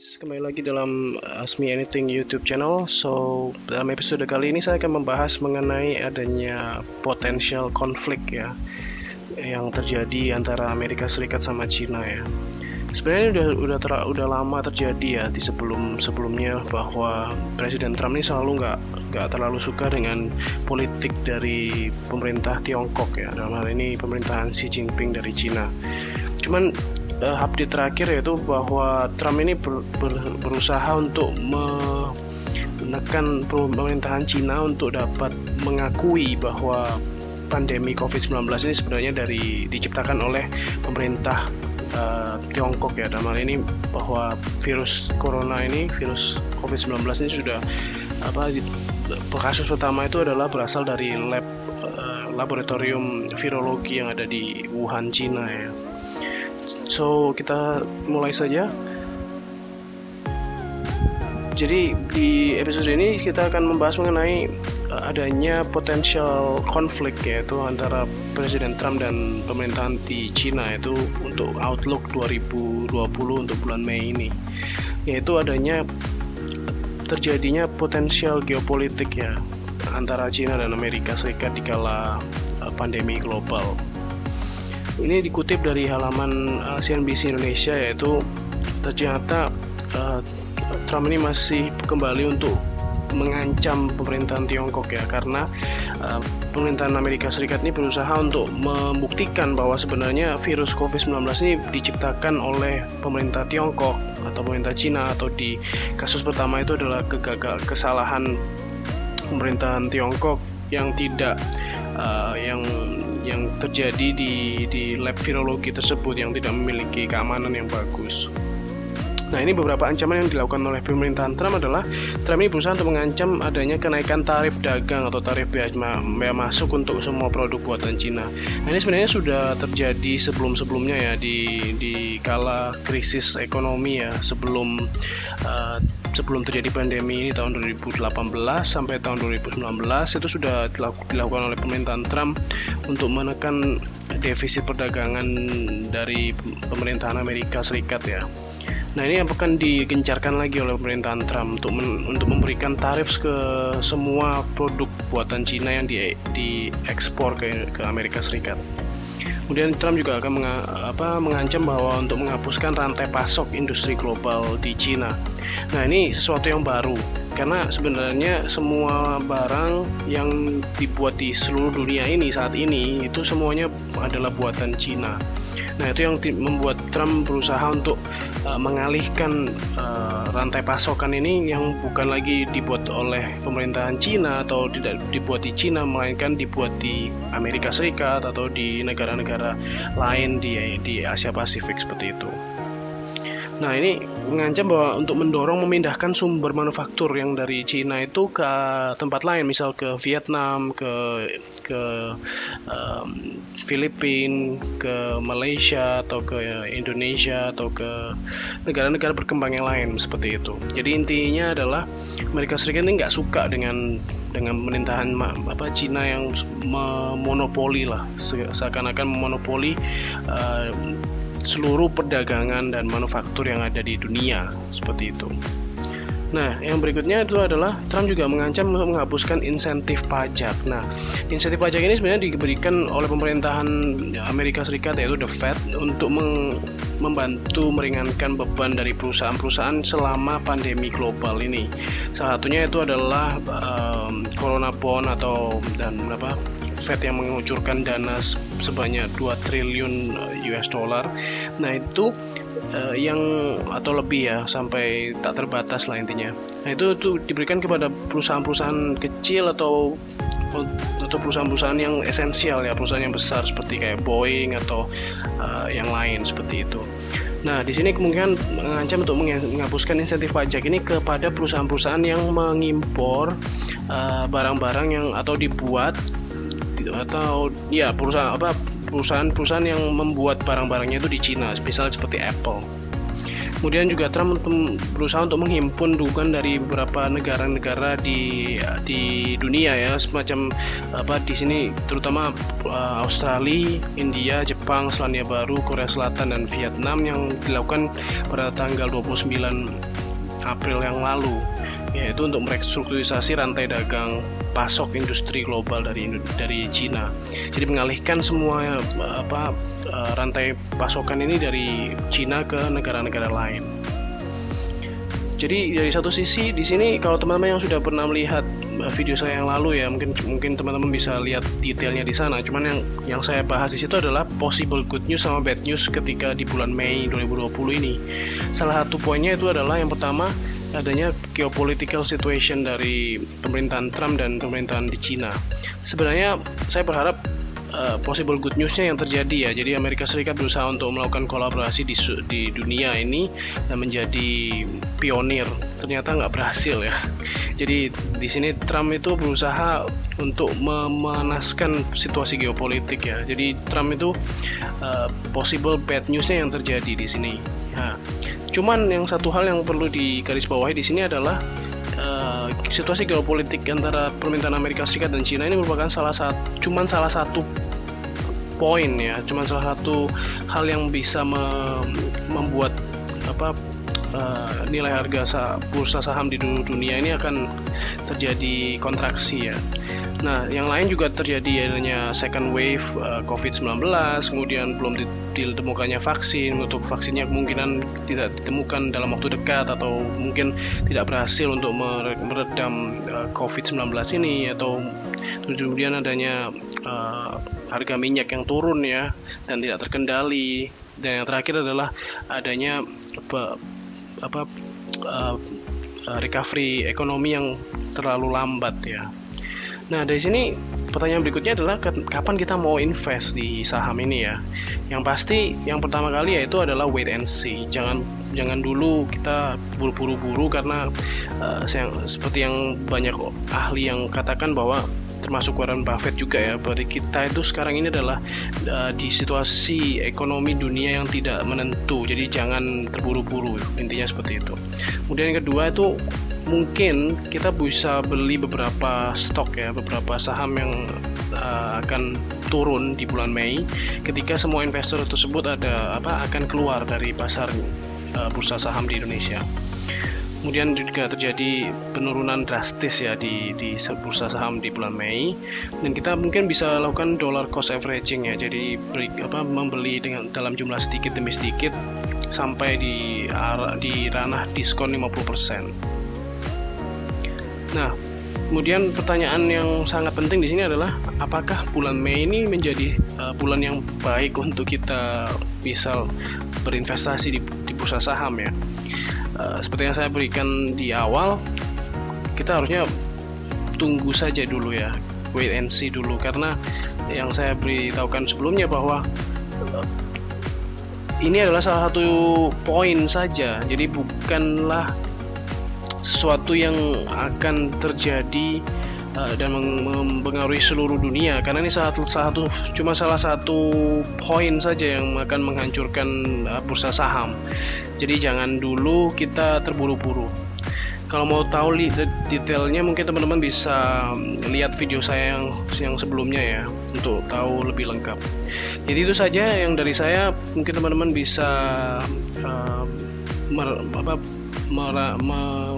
guys, kembali lagi dalam Ask Me Anything YouTube channel. So, dalam episode kali ini saya akan membahas mengenai adanya potensial konflik ya yang terjadi antara Amerika Serikat sama Cina ya. Sebenarnya udah lama terjadi ya di sebelumnya bahwa Presiden Trump ini selalu nggak terlalu suka dengan politik dari pemerintah Tiongkok ya. Dalam hal ini pemerintahan Xi Jinping dari Cina. Cuman update terakhir yaitu bahwa Trump ini berusaha untuk menekan pemerintahan Cina untuk dapat mengakui bahwa pandemi COVID-19 ini sebenarnya diciptakan oleh pemerintah Tiongkok ya. Dalam hal ini bahwa virus COVID-19 ini sudah kasus pertama itu adalah berasal dari laboratorium virologi yang ada di Wuhan, Cina ya. So, kita mulai saja. Jadi di episode ini kita akan membahas mengenai adanya potensial konflik yaitu antara Presiden Trump dan pemerintahan di Cina itu untuk outlook 2020 untuk bulan Mei ini, yaitu adanya terjadinya potensial geopolitik ya antara Cina dan Amerika Serikat di kala pandemi global. Ini dikutip dari halaman CNBC Indonesia, yaitu ternyata Trump ini masih kembali untuk mengancam pemerintahan Tiongkok ya, karena pemerintahan Amerika Serikat ini berusaha untuk membuktikan bahwa sebenarnya virus COVID-19 ini diciptakan oleh pemerintah Tiongkok atau pemerintah Cina, atau di kasus pertama itu adalah kesalahan pemerintahan Tiongkok yang tidak yang terjadi di lab virologi tersebut yang tidak memiliki keamanan yang bagus. Nah, ini beberapa ancaman yang dilakukan oleh pemerintahan Trump adalah Trump ini berusaha untuk mengancam adanya kenaikan tarif dagang atau tarif bea masuk untuk semua produk buatan Cina. Nah, ini sebenarnya sudah terjadi sebelumnya ya di kala krisis ekonomi ya, sebelum terjadi pandemi ini tahun 2018 sampai tahun 2019 itu sudah dilakukan oleh pemerintahan Trump untuk menekan defisit perdagangan dari pemerintahan Amerika Serikat ya. Nah, ini akan digencarkan lagi oleh pemerintahan Trump untuk memberikan tarif ke semua produk buatan Cina yang diekspor ke Amerika Serikat. Kemudian Trump juga akan mengancam bahwa untuk menghapuskan rantai pasok industri global di Cina. Nah, ini sesuatu yang baru karena sebenarnya semua barang yang dibuat di seluruh dunia ini saat ini itu semuanya adalah buatan Cina. Nah, itu yang membuat Trump berusaha untuk mengalihkan rantai pasokan ini yang bukan lagi dibuat oleh pemerintahan Cina atau tidak dibuat di Cina, melainkan dibuat di Amerika Serikat atau di negara-negara lain di Asia Pasifik seperti itu. Nah, ini mengancam bahwa untuk mendorong memindahkan sumber manufaktur yang dari Cina itu ke tempat lain, misal ke Vietnam, ke Filipina, ke Malaysia, atau ke Indonesia, atau ke negara-negara berkembang yang lain seperti itu. Jadi intinya adalah Amerika Serikat ini nggak suka dengan pemerintahan Cina yang memonopoli lah, seakan-akan memonopoli seluruh perdagangan dan manufaktur yang ada di dunia seperti itu. Nah, yang berikutnya itu adalah Trump juga mengancam untuk menghapuskan insentif pajak. Nah, insentif pajak ini sebenarnya diberikan oleh pemerintahan Amerika Serikat yaitu The Fed untuk membantu meringankan beban dari perusahaan-perusahaan selama pandemi global ini. Salah satunya itu adalah Corona Bond Fed yang mengucurkan dana sebanyak 2 triliun US dollar. Nah, itu yang atau lebih ya, sampai tak terbatas lah intinya. Nah, itu diberikan kepada perusahaan-perusahaan kecil atau perusahaan-perusahaan yang esensial ya, perusahaan yang besar seperti kayak Boeing atau yang lain seperti itu. Nah, di sini kemungkinan mengancam untuk menghapuskan insentif pajak ini kepada perusahaan-perusahaan yang mengimpor barang-barang yang atau dibuat atau ya perusahaan-perusahaan yang membuat barang-barangnya itu di Cina, misalnya seperti Apple. Kemudian juga Trump berusaha untuk menghimpun dukungan dari beberapa negara-negara di dunia ya, semacam di sini terutama Australia, India, Jepang, Selandia Baru, Korea Selatan dan Vietnam yang dilakukan pada tanggal 29 April yang lalu, yaitu untuk merestrukturisasi rantai dagang pasok industri global dari Cina. Jadi mengalihkan semua rantai pasokan ini dari Cina ke negara-negara lain. Jadi dari satu sisi di sini kalau teman-teman yang sudah pernah melihat video saya yang lalu ya, mungkin teman-teman bisa lihat detailnya di sana. Cuman yang saya bahas di situ adalah possible good news sama bad news ketika di bulan Mei 2020 ini. Salah satu poinnya itu adalah yang pertama, adanya geopolitical situation dari pemerintahan Trump dan pemerintahan di Cina. Sebenarnya saya berharap possible good newsnya yang terjadi ya. Jadi Amerika Serikat berusaha untuk melakukan kolaborasi di dunia ini dan menjadi pionir. Ternyata nggak berhasil ya. Jadi di sini Trump itu berusaha untuk memanaskan situasi geopolitik ya. Jadi Trump itu possible bad newsnya yang terjadi di sini. Nah, cuman yang satu hal yang perlu digarisbawahi di sini adalah situasi geopolitik antara permintaan Amerika Serikat dan Cina ini merupakan salah satu poin ya, cuman salah satu hal yang bisa membuat nilai harga bursa saham di dunia ini akan terjadi kontraksi ya. Nah, yang lain juga terjadi adanya second wave COVID-19, kemudian belum ditemukannya vaksin. Untuk vaksinnya kemungkinan tidak ditemukan dalam waktu dekat atau mungkin tidak berhasil untuk meredam COVID-19 ini, atau kemudian adanya harga minyak yang turun ya dan tidak terkendali. Dan yang terakhir adalah adanya recovery ekonomi yang terlalu lambat ya. Nah, dari sini pertanyaan berikutnya adalah kapan kita mau invest di saham ini ya. Yang pasti yang pertama kali yaitu adalah wait and see. Jangan dulu kita buru-buru karena seperti yang banyak ahli yang katakan bahwa termasuk Warren Buffett juga ya, berarti kita itu sekarang ini adalah di situasi ekonomi dunia yang tidak menentu. Jadi jangan terburu-buru, intinya seperti itu. Kemudian yang kedua itu mungkin kita bisa beli beberapa stok ya, beberapa saham yang akan turun di bulan Mei ketika semua investor tersebut akan keluar dari pasar bursa saham di Indonesia. Kemudian juga terjadi penurunan drastis ya di bursa saham di bulan Mei, dan kita mungkin bisa lakukan dollar cost averaging ya. Jadi membeli dalam jumlah sedikit demi sedikit sampai di ranah diskon 50%. Nah, kemudian pertanyaan yang sangat penting di sini adalah apakah bulan Mei ini menjadi bulan yang baik untuk kita bisa berinvestasi di bursa saham ya. Seperti yang saya berikan di awal, kita harusnya tunggu saja dulu ya, wait and see dulu, karena yang saya beritahukan sebelumnya bahwa ini adalah salah satu poin saja, jadi bukanlah sesuatu yang akan terjadi dan mempengaruhi seluruh dunia, karena ini cuma salah satu poin saja yang akan menghancurkan bursa saham. Jadi jangan dulu kita terburu-buru. Kalau mau tahu detailnya mungkin teman-teman bisa lihat video saya yang sebelumnya ya, untuk tahu lebih lengkap. Jadi itu saja yang dari saya. Mungkin teman-teman bisa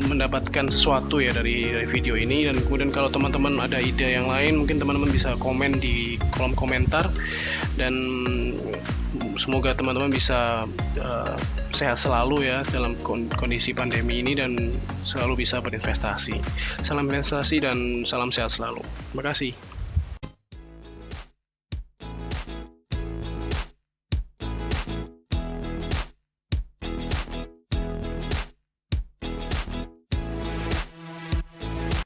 mendapatkan sesuatu ya dari video ini, dan kemudian kalau teman-teman ada ide yang lain mungkin teman-teman bisa komen di kolom komentar, dan semoga teman-teman bisa sehat selalu ya dalam kondisi pandemi ini, dan selalu bisa berinvestasi. Salam investasi dan salam sehat selalu. Terima kasih.